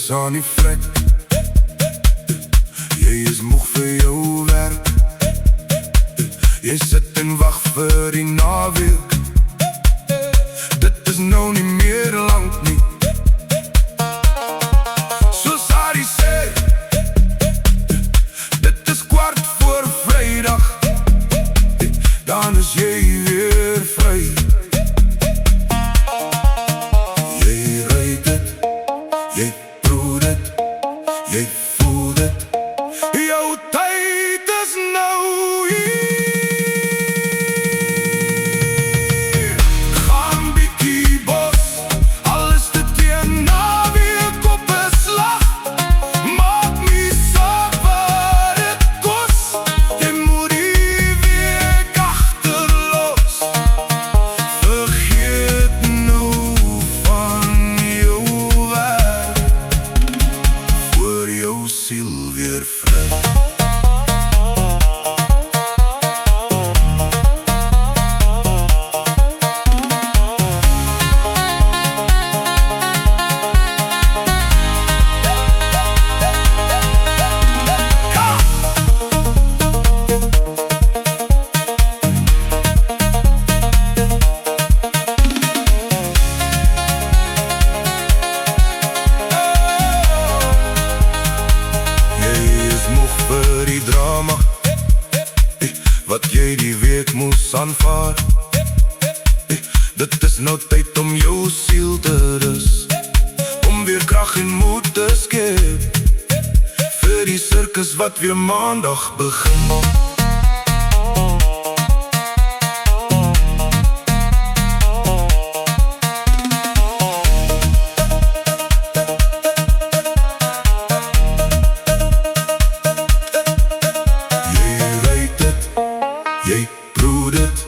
is aan die vlek. Jy is moeg vir jou werk. Jy sit en wacht vir die naweek. Dit is nou nie meer lang nie. Soos Harry sê, dit is 15:15 Vrydag. Dan is jy weer vry. Jy ry dit, jy proe dit, jy voel dit. Jou tyd is nou hier. Gaan bietjie bos, al is dit teen naweek op 'n slag. Maak nie saak wat dit kos, jy moet die week agterlos. Vergeet nou van jou werk, voor jou siel weer vry. Vir die drama wat jy die week moes aanvaar. Dit is nou tyd om jou siel te rus, om weer krag en moed te skep vir die sirkus wat weer maandag begin. Jy proe dit,